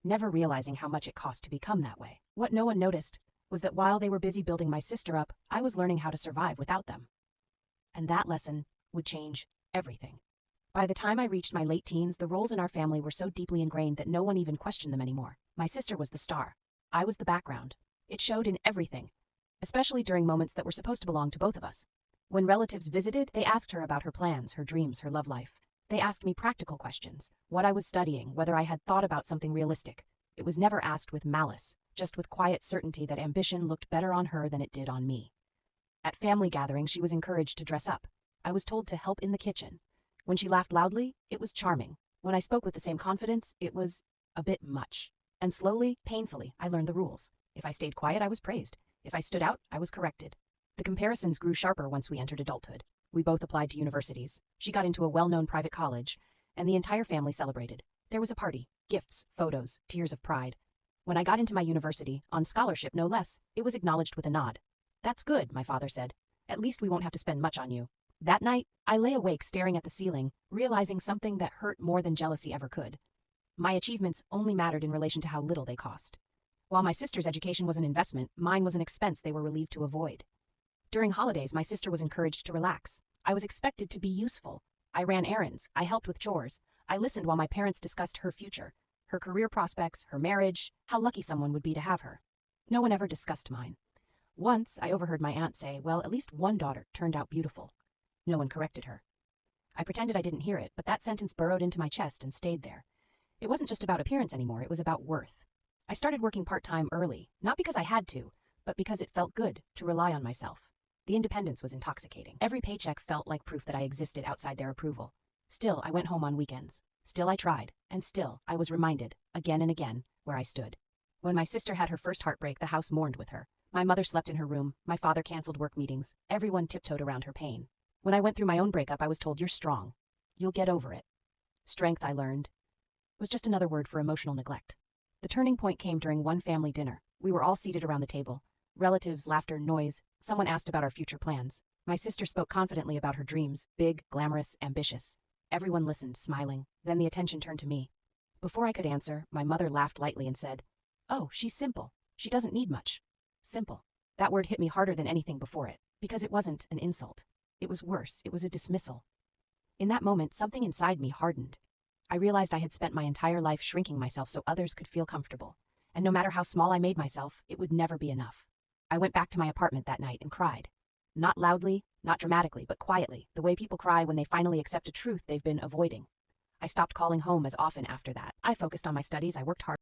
never realizing how much it cost to become that way. What no one noticed was that while they were busy building my sister up, I was learning how to survive without them. And that lesson would change everything. By the time I reached my late teens, the roles in our family were so deeply ingrained that no one even questioned them anymore. My sister was the star. I was the background. It showed in everything, especially during moments that were supposed to belong to both of us. When relatives visited, they asked her about her plans, her dreams, her love life. They asked me practical questions, what I was studying, whether I had thought about something realistic. It was never asked with malice, just with quiet certainty that ambition looked better on her than it did on me. At family gatherings, she was encouraged to dress up. I was told to help in the kitchen. When she laughed loudly, it was charming. When I spoke with the same confidence, it was a bit much. And slowly, painfully, I learned the rules. If I stayed quiet, I was praised. If I stood out, I was corrected. The comparisons grew sharper once we entered adulthood. We both applied to universities. She got into a well-known private college, and the entire family celebrated. There was a party, gifts, photos, tears of pride. When I got into my university, on scholarship no less, it was acknowledged with a nod. "That's good," my father said. "At least we won't have to spend much on you." That night, I lay awake staring at the ceiling, realizing something that hurt more than jealousy ever could. My achievements only mattered in relation to how little they cost. While my sister's education was an investment, mine was an expense they were relieved to avoid. During holidays, my sister was encouraged to relax. I was expected to be useful. I ran errands. I helped with chores. I listened while my parents discussed her future, her career prospects, her marriage, how lucky someone would be to have her. No one ever discussed mine. Once, I overheard my aunt say, "Well, at least one daughter turned out beautiful." No one corrected her. I pretended I didn't hear it, but that sentence burrowed into my chest and stayed there. It wasn't just about appearance anymore, it was about worth. I started working part-time early, not because I had to, but because it felt good to rely on myself. The independence was intoxicating. Every paycheck felt like proof that I existed outside their approval. Still, I went home on weekends. Still, I tried. And still, I was reminded, again and again, where I stood. When my sister had her first heartbreak, the house mourned with her. My mother slept in her room. My father canceled work meetings. Everyone tiptoed around her pain. When I went through my own breakup, I was told, "You're strong. You'll get over it." Strength, I learned, was just another word for emotional neglect. The turning point came during one family dinner. We were all seated around the table. Relatives, laughter, noise. Someone asked about our future plans. My sister spoke confidently about her dreams, big, glamorous, ambitious. Everyone listened, smiling. Then the attention turned to me. Before I could answer, my mother laughed lightly and said, "Oh, she's simple. She doesn't need much." Simple. That word hit me harder than anything before it, because it wasn't an insult. It was worse. It was a dismissal. In that moment, something inside me hardened. I realized I had spent my entire life shrinking myself so others could feel comfortable. And no matter how small I made myself, it would never be enough. I went back to my apartment that night and cried. Not loudly, not dramatically, but quietly, the way people cry when they finally accept a truth they've been avoiding. I stopped calling home as often after that. I focused on my studies. I worked hard.